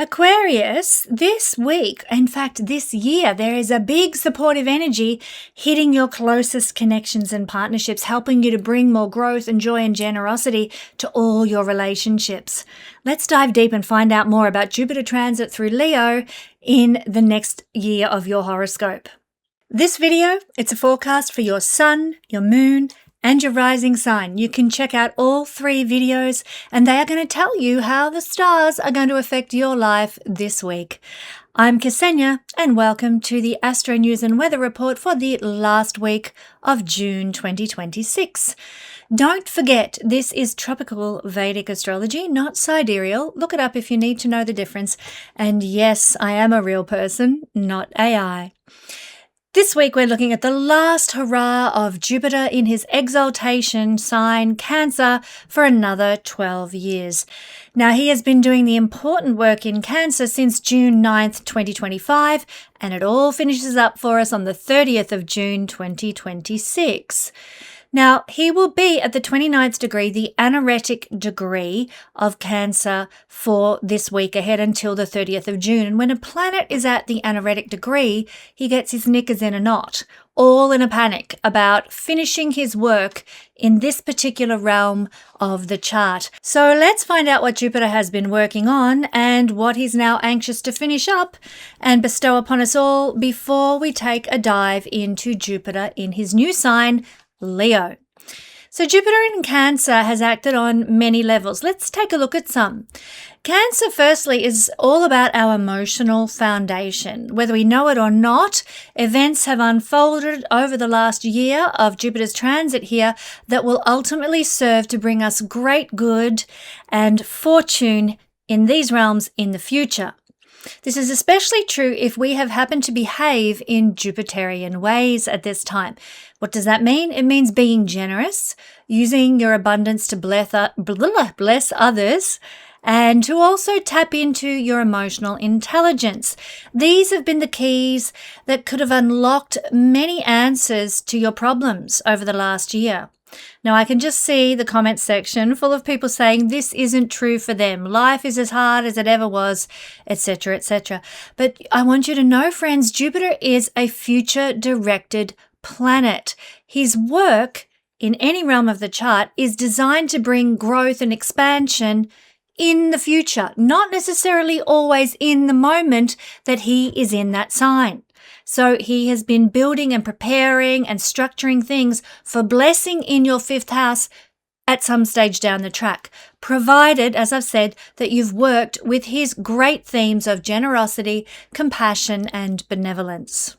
Aquarius, this week, in fact, this year, there is a big supportive energy hitting your closest connections and partnerships, helping you to bring more growth and joy and generosity to all your relationships. Let's dive deep and find out more about Jupiter transit through Leo in the next year of your horoscope. This video, it's a forecast for your sun, your moon, and your rising sign. You can check out all 3 videos and they are going to tell you how the stars are going to affect your life this week. I'm Kesenya and welcome to the Astro News and Weather Report for the last week of June 2026. Don't forget, this is tropical Vedic astrology, not sidereal. Look it up if you need to know the difference. And yes, I am a real person, not AI. This week we're looking at the last hurrah of Jupiter in his exaltation sign Cancer for another 12 years. Now he has been doing the important work in Cancer since June 9th, 2025, and it all finishes up for us on the 30th of June 2026. Now, he will be at the 29th degree, the anaretic degree of Cancer for this week ahead until the 30th of June. And when a planet is at the anaretic degree, he gets his knickers in a knot, all in a panic about finishing his work in this particular realm of the chart. So let's find out what Jupiter has been working on and what he's now anxious to finish up and bestow upon us all before we take a dive into Jupiter in his new sign, Leo. So Jupiter in Cancer has acted on many levels. Let's take a look at some. Cancer, firstly, is all about our emotional foundation. Whether we know it or not, events have unfolded over the last year of Jupiter's transit here that will ultimately serve to bring us great good and fortune in these realms in the future. This is especially true if we have happened to behave in Jupiterian ways at this time. What does that mean? It means being generous, using your abundance to bless others, and to also tap into your emotional intelligence. These have been the keys that could have unlocked many answers to your problems over the last year. Now, I can just see the comment section full of people saying this isn't true for them. Life is as hard as it ever was, etc., etc. But I want you to know, friends, Jupiter is a future-directed planet. His work in any realm of the chart is designed to bring growth and expansion in the future, not necessarily always in the moment that he is in that sign. So he has been building and preparing and structuring things for blessing in your 5th house at some stage down the track, provided, as I've said, that you've worked with his great themes of generosity, compassion, and benevolence.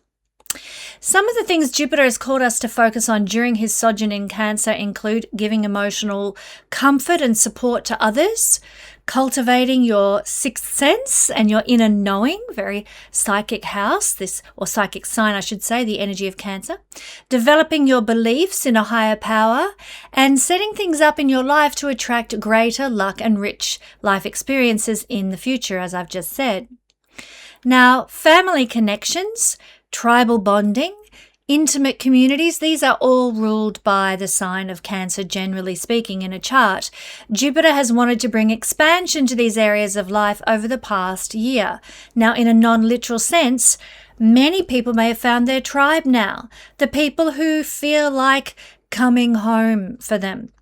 Some of the things Jupiter has called us to focus on during his sojourn in Cancer include giving emotional comfort and support to others, cultivating your 6th sense and your inner knowing, very psychic house, or psychic sign, I should say, the energy of Cancer, developing your beliefs in a higher power, and setting things up in your life to attract greater luck and rich life experiences in the future, as I've just said. Now, family connections, tribal bonding, intimate communities, these are all ruled by the sign of Cancer, generally speaking, in a chart. Jupiter has wanted to bring expansion to these areas of life over the past year. Now, in a non-literal sense, many people may have found their tribe now, the people who feel like coming home for them.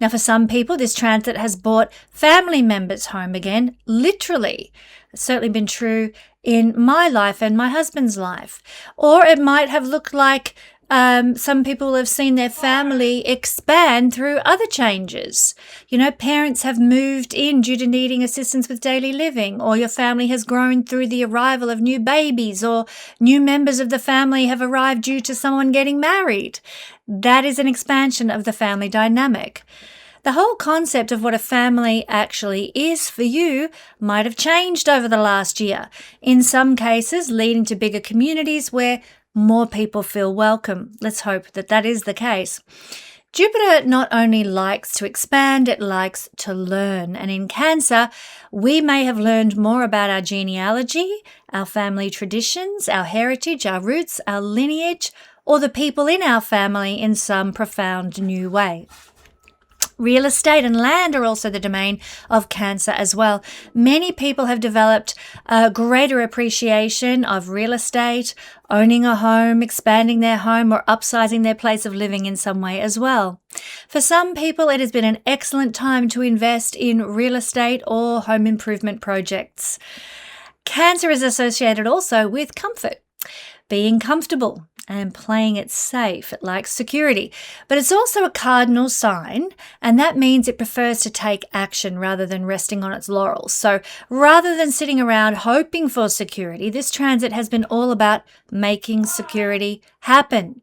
Now, for some people, this transit has brought family members home again, literally. It's certainly been true in my life and my husband's life. Or it might have looked like some people have seen their family expand through other changes. You know, parents have moved in due to needing assistance with daily living, or your family has grown through the arrival of new babies, or new members of the family have arrived due to someone getting married. That is an expansion of the family dynamic. The whole concept of what a family actually is for you might have changed over the last year, in some cases leading to bigger communities where more people feel welcome. Let's hope that that is the case. Jupiter not only likes to expand, it likes to learn. And in Cancer, we may have learned more about our genealogy, our family traditions, our heritage, our roots, our lineage, or the people in our family in some profound new way. Real estate and land are also the domain of Cancer as well. Many people have developed a greater appreciation of real estate, owning a home, expanding their home, or upsizing their place of living in some way as well. For some people, it has been an excellent time to invest in real estate or home improvement projects. Cancer is associated also with comfort, being comfortable and playing it safe. It likes security. But it's also a cardinal sign, and that means it prefers to take action rather than resting on its laurels. So rather than sitting around hoping for security, this transit has been all about making security happen.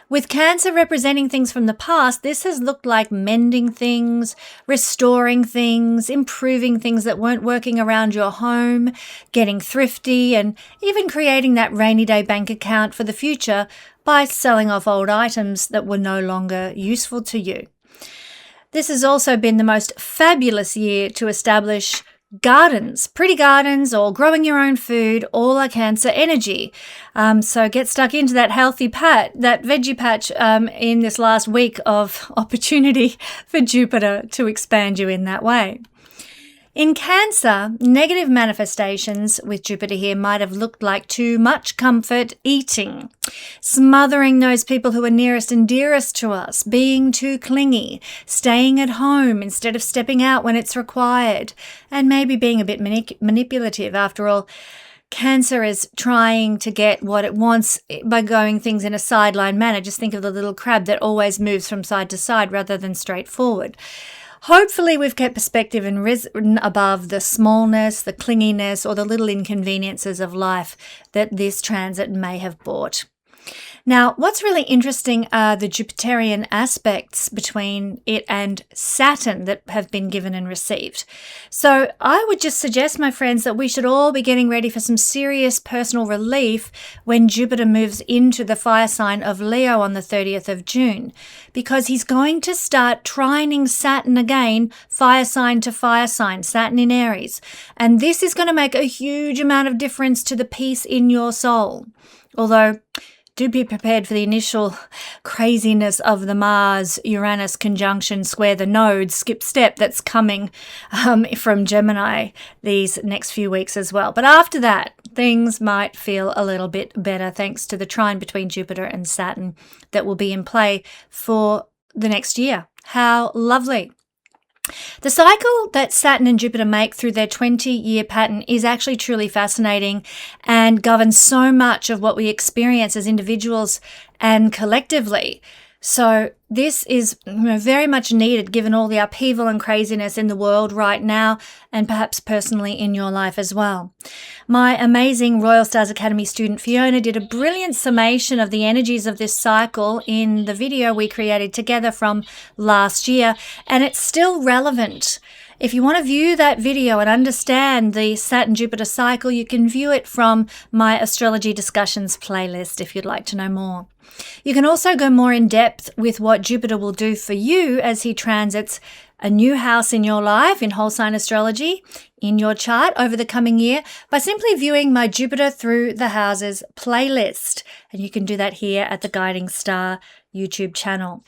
With Cancer representing things from the past, this has looked like mending things, restoring things, improving things that weren't working around your home, getting thrifty, and even creating that rainy day bank account for the future by selling off old items that were no longer useful to you. This has also been the most fabulous year to establish gardens, pretty gardens, or growing your own food, all are Cancer energy. So get stuck into that healthy that veggie patch in this last week of opportunity for Jupiter to expand you in that way. In Cancer, negative manifestations with Jupiter here might have looked like too much comfort eating, smothering those people who are nearest and dearest to us, being too clingy, staying at home instead of stepping out when it's required, and maybe being a bit manipulative. After all, Cancer is trying to get what it wants by going things in a sideline manner. Just think of the little crab that always moves from side to side rather than straight forward. Hopefully we've kept perspective and risen above the smallness, the clinginess, or the little inconveniences of life that this transit may have brought. Now, what's really interesting are the Jupiterian aspects between it and Saturn that have been given and received. So I would just suggest, my friends, that we should all be getting ready for some serious personal relief when Jupiter moves into the fire sign of Leo on the 30th of June, because he's going to start trining Saturn again, fire sign to fire sign, Saturn in Aries. And this is going to make a huge amount of difference to the peace in your soul. Although, do be prepared for the initial craziness of the Mars-Uranus conjunction square the node skip step that's coming from Gemini these next few weeks as well. But after that, things might feel a little bit better thanks to the trine between Jupiter and Saturn that will be in play for the next year. How lovely. The cycle that Saturn and Jupiter make through their 20-year pattern is actually truly fascinating and governs so much of what we experience as individuals and collectively. So this is very much needed given all the upheaval and craziness in the world right now, and perhaps personally in your life as well. My amazing Royal Stars Academy student Fiona did a brilliant summation of the energies of this cycle in the video we created together from last year, and it's still relevant. If you want to view that video and understand the Saturn-Jupiter cycle, you can view it from my Astrology Discussions playlist if you'd like to know more. You can also go more in depth with what Jupiter will do for you as he transits a new house in your life in whole sign astrology in your chart over the coming year by simply viewing my Jupiter Through the Houses playlist. And you can do that here at the Guiding Star YouTube channel.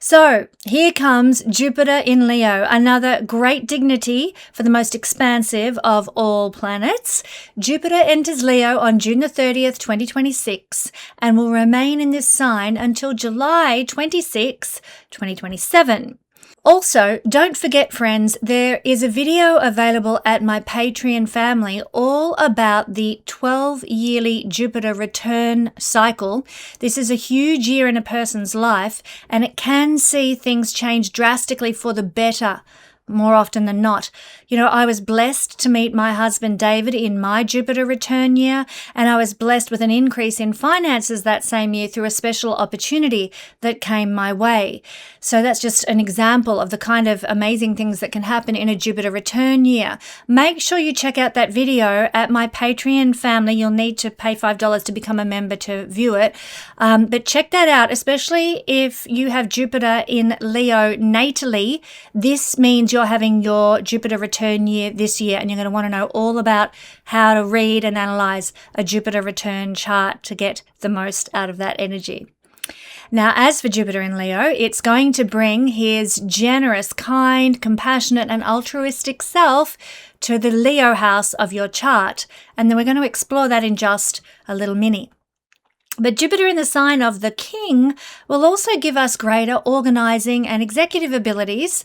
So here comes Jupiter in Leo, another great dignity for the most expansive of all planets. Jupiter enters Leo on June the 30th, 2026, and will remain in this sign until July 26, 2027. Also, don't forget, friends, there is a video available at my Patreon family all about the 12-yearly Jupiter return cycle. This is a huge year in a person's life, and it can see things change drastically for the better more often than not. You know, I was blessed to meet my husband David in my Jupiter return year, and I was blessed with an increase in finances that same year through a special opportunity that came my way. So that's just an example of the kind of amazing things that can happen in a Jupiter return year. Make sure you check out that video at my Patreon family. You'll need to pay $5 to become a member to view it. But check that out, especially if you have Jupiter in Leo natally. This means you're having your Jupiter return year this year, and you're going to want to know all about how to read and analyze a Jupiter return chart to get the most out of that energy. Now, as for Jupiter in Leo, it's going to bring his generous, kind, compassionate, and altruistic self to the Leo house of your chart. And then we're going to explore that in just a little mini. But Jupiter in the sign of the King will also give us greater organizing and executive abilities,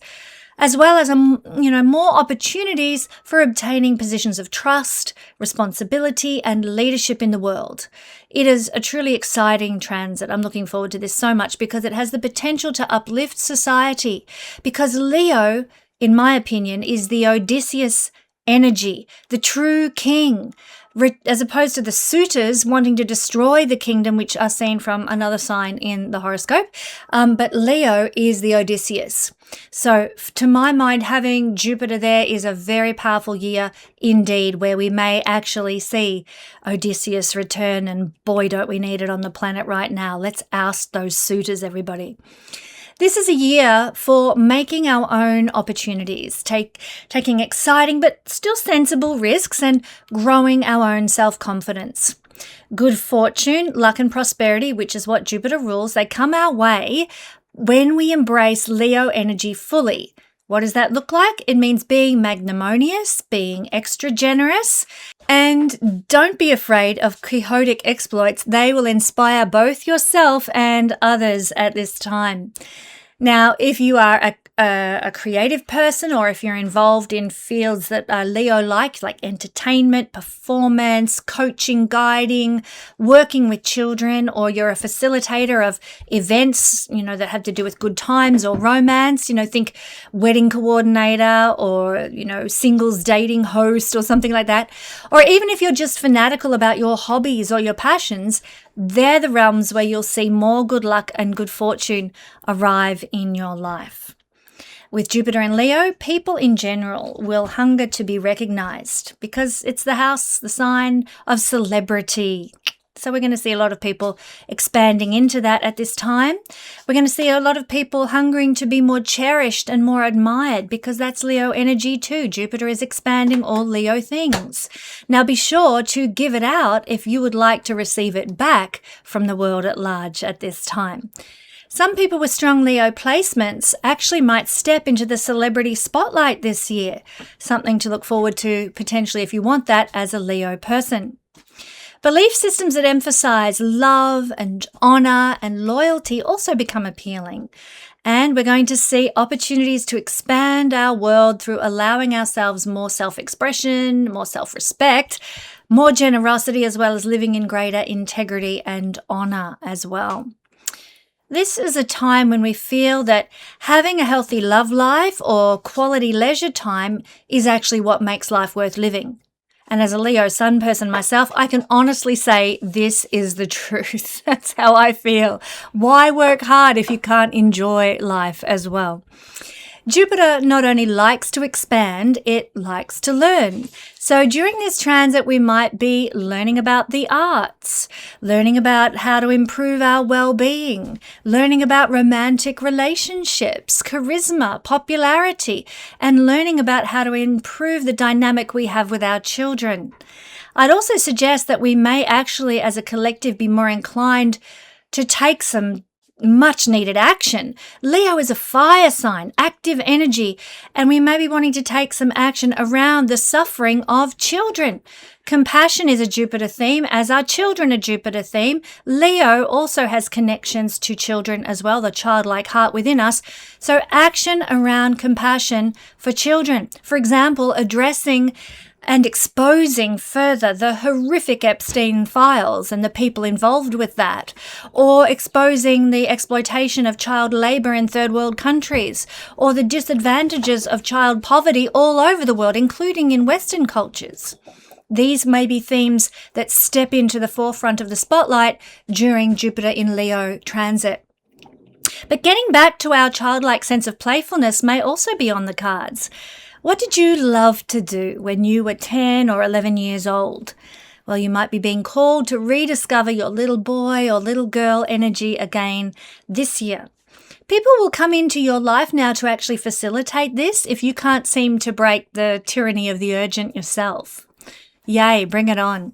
as well as more opportunities for obtaining positions of trust, responsibility, and leadership in the world. It is a truly exciting transit. I'm looking forward to this so much because it has the potential to uplift society. Because Leo, in my opinion, is the Odysseus energy, the true king, as opposed to the suitors wanting to destroy the kingdom, which are seen from another sign in the horoscope. But Leo is the Odysseus. So to my mind, having Jupiter there is a very powerful year indeed, where we may actually see Odysseus return, and boy, don't we need it on the planet right now. Let's oust those suitors, everybody. This is a year for making our own opportunities, taking exciting but still sensible risks, and growing our own self-confidence. Good fortune, luck and prosperity, which is what Jupiter rules, they come our way when we embrace Leo energy fully. What does that look like? It means being magnanimous, being extra generous, and don't be afraid of quixotic exploits. They will inspire both yourself and others at this time. Now, if you are a creative person, or if you're involved in fields that are Leo-like, like entertainment, performance, coaching, guiding, working with children, or you're a facilitator of events, that have to do with good times or romance, think wedding coordinator or, singles dating host or something like that. Or even if you're just fanatical about your hobbies or your passions, they're the realms where you'll see more good luck and good fortune arrive in your life. With Jupiter in Leo, people in general will hunger to be recognized because it's the house, the sign of celebrity. So we're going to see a lot of people expanding into that at this time. We're going to see a lot of people hungering to be more cherished and more admired because that's Leo energy too. Jupiter is expanding all Leo things. Now be sure to give it out if you would like to receive it back from the world at large at this time. Some people with strong Leo placements actually might step into the celebrity spotlight this year. Something to look forward to potentially if you want that as a Leo person. Belief systems that emphasize love and honor and loyalty also become appealing. And we're going to see opportunities to expand our world through allowing ourselves more self-expression, more self-respect, more generosity, as well as living in greater integrity and honor as well. This is a time when we feel that having a healthy love life or quality leisure time is actually what makes life worth living. And as a Leo sun person myself, I can honestly say this is the truth. That's how I feel. Why work hard if you can't enjoy life as well? Jupiter not only likes to expand, it likes to learn. So during this transit, we might be learning about the arts, learning about how to improve our well-being, learning about romantic relationships, charisma, popularity, and learning about how to improve the dynamic we have with our children. I'd also suggest that we may actually, as a collective, be more inclined to take some much needed action. Leo is a fire sign, active energy, and we may be wanting to take some action around the suffering of children. Compassion is a Jupiter theme, as are children a Jupiter theme. Leo also has connections to children as well, the childlike heart within us. So action around compassion for children. For example, addressing and exposing further the horrific Epstein files and the people involved with that, or exposing the exploitation of child labour in third world countries, or the disadvantages of child poverty all over the world, including in Western cultures. These may be themes that step into the forefront of the spotlight during Jupiter in Leo transit. But getting back to our childlike sense of playfulness may also be on the cards. What did you love to do when you were 10 or 11 years old? Well, you might be being called to rediscover your little boy or little girl energy again this year. People will come into your life now to actually facilitate this if you can't seem to break the tyranny of the urgent yourself. Yay, bring it on.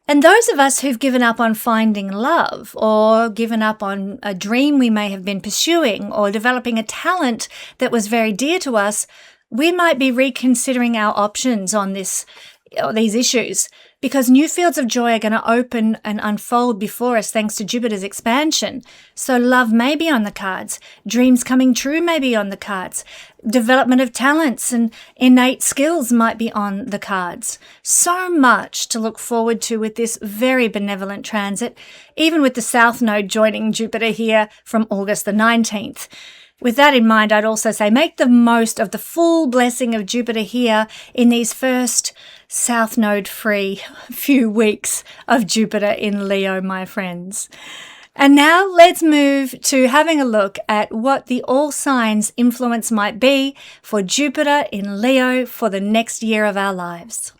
And those of us who've given up on finding love or given up on a dream we may have been pursuing or developing a talent that was very dear to us, we might be reconsidering our options on these issues, because new fields of joy are going to open and unfold before us thanks to Jupiter's expansion. So love may be on the cards. Dreams coming true may be on the cards. Development of talents and innate skills might be on the cards. So much to look forward to with this very benevolent transit, even with the South Node joining Jupiter here from August the 19th. With that in mind, I'd also say make the most of the full blessing of Jupiter here in these first South Node free few weeks of Jupiter in Leo, my friends. And now let's move to having a look at what the all signs influence might be for Jupiter in Leo for the next year of our lives.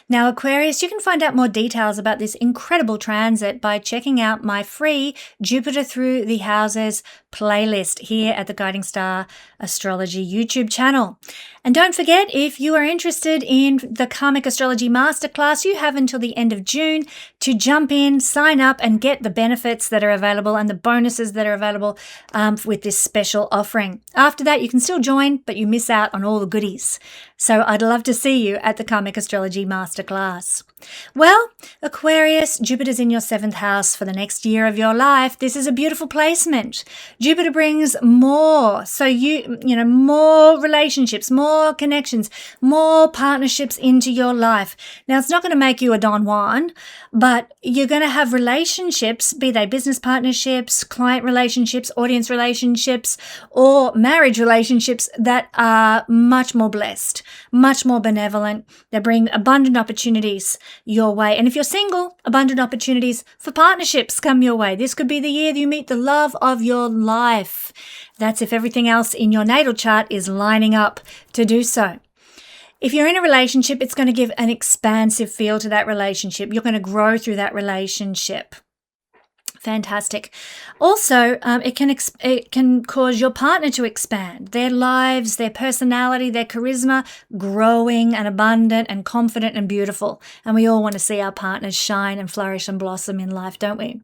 Now, Aquarius, you can find out more details about this incredible transit by checking out my free Jupiter Through the Houses playlist here at the Guiding Star Astrology YouTube channel. And don't forget, if you are interested in the Karmic Astrology Masterclass, you have until the end of June to jump in, sign up, and get the benefits that are available and the bonuses that are available with this special offering. After that, you can still join, but you miss out on all the goodies. So I'd love to see you at the Karmic Astrology Masterclass. Well, Aquarius, Jupiter's in your 7th house for the next year of your life. This is a beautiful placement. Jupiter brings more. So more relationships, more connections, more partnerships into your life. Now, it's not going to make you a Don Juan, but you're going to have relationships, be they business partnerships, client relationships, audience relationships, or marriage relationships that are much more blessed, much more benevolent. They bring abundant opportunities your way. And if you're single, abundant opportunities for partnerships come your way. This could be the year that you meet the love of your life. That's if everything else in your natal chart is lining up to do so. If you're in a relationship, it's going to give an expansive feel to that relationship. You're going to grow through that relationship. Fantastic. Also, it can cause your partner to expand. Their lives, their personality, their charisma, growing and abundant and confident and beautiful. And we all want to see our partners shine and flourish and blossom in life, don't we?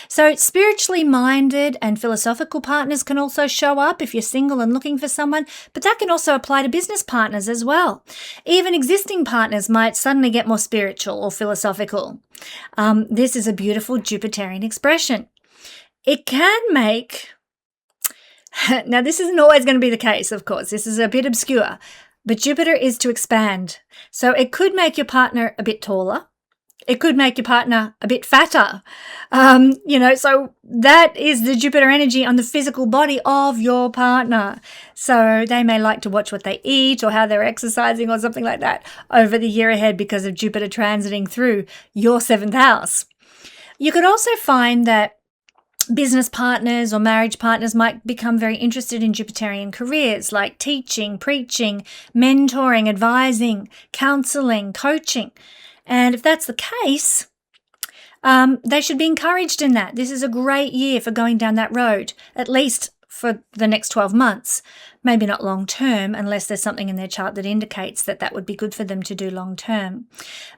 So spiritually minded and philosophical partners can also show up if you're single and looking for someone, but that can also apply to business partners as well. Even existing partners might suddenly get more spiritual or philosophical. This is a beautiful Jupiterian expression. It can make... Now, this isn't always going to be the case, of course. This is a bit obscure, but Jupiter is to expand. So it could make your partner a bit taller. It could make your partner a bit fatter. So that is the Jupiter energy on the physical body of your partner. So they may like to watch what they eat or how they're exercising or something like that over the year ahead because of Jupiter transiting through your 7th house. You could also find that business partners or marriage partners might become very interested in Jupiterian careers like teaching, preaching, mentoring, advising, counseling, coaching. And if that's the case, they should be encouraged in that. This is a great year for going down that road, at least for the next 12 months. Maybe not long term, unless there's something in their chart that indicates that that would be good for them to do long term.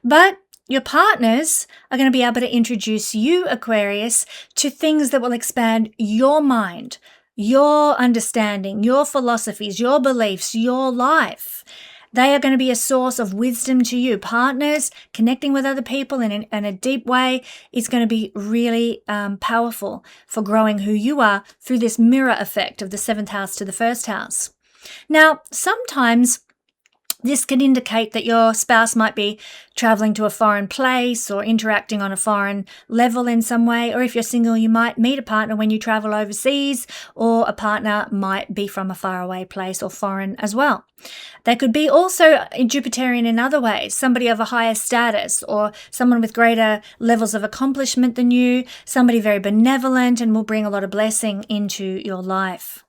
But your partners are going to be able to introduce you, Aquarius, to things that will expand your mind, your understanding, your philosophies, your beliefs, your life. They are going to be a source of wisdom to you. Partners, connecting with other people in a deep way is going to be really powerful for growing who you are through this mirror effect of the 7th house to the 1st house. Now, sometimes this can indicate that your spouse might be traveling to a foreign place or interacting on a foreign level in some way. Or if you're single, you might meet a partner when you travel overseas, or a partner might be from a faraway place or foreign as well. They could be also Jupiterian in other ways, somebody of a higher status or someone with greater levels of accomplishment than you, somebody very benevolent and will bring a lot of blessing into your life.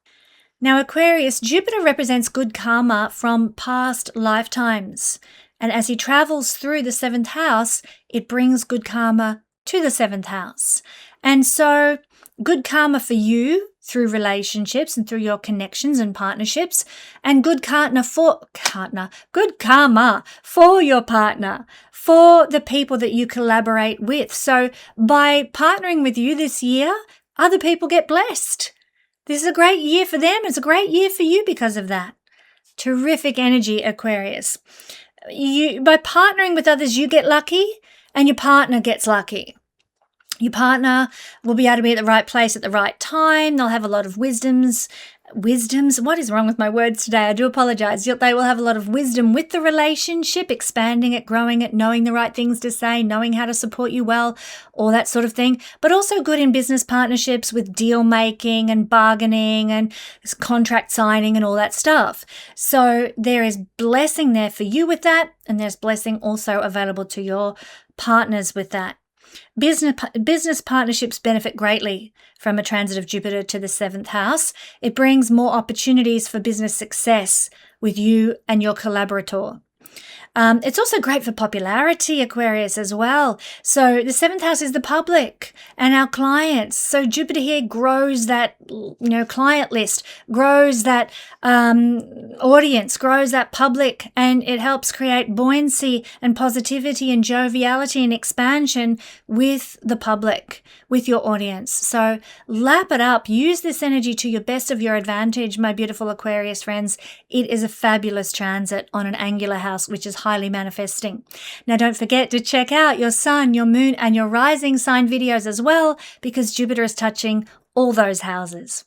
Now, Aquarius, Jupiter represents good karma from past lifetimes. And as he travels through the 7th house, it brings good karma to the 7th house. And so good karma for you through relationships and through your connections and partnerships, and good karma for your partner, for the people that you collaborate with. So by partnering with you this year, other people get blessed. This is a great year for them. It's a great year for you because of that. Terrific energy, Aquarius. By partnering with others, you get lucky and your partner gets lucky. Your partner will be able to be at the right place at the right time. They'll have a lot of wisdoms. What is wrong with my words today? I do apologize. They will have a lot of wisdom with the relationship, expanding it, growing it, knowing the right things to say, knowing how to support you well, all that sort of thing. But also good in business partnerships with deal making and bargaining and contract signing and all that stuff. So there is blessing there for you with that, and there's blessing also available to your partners with that. Business partnerships benefit greatly from a transit of Jupiter to the 7th house. It brings more opportunities for business success with you and your collaborator. It's also great for popularity, Aquarius, as well. So the 7th house is the public and our clients. So Jupiter here grows that, client list, grows that audience, grows that public, and it helps create buoyancy and positivity and joviality and expansion with the public, with your audience. So lap it up. Use this energy to your best of your advantage, my beautiful Aquarius friends. It is a fabulous transit on an angular house, which is highly manifesting. Now, don't forget to check out your sun, your moon, and your rising sign videos as well, because Jupiter is touching all those houses.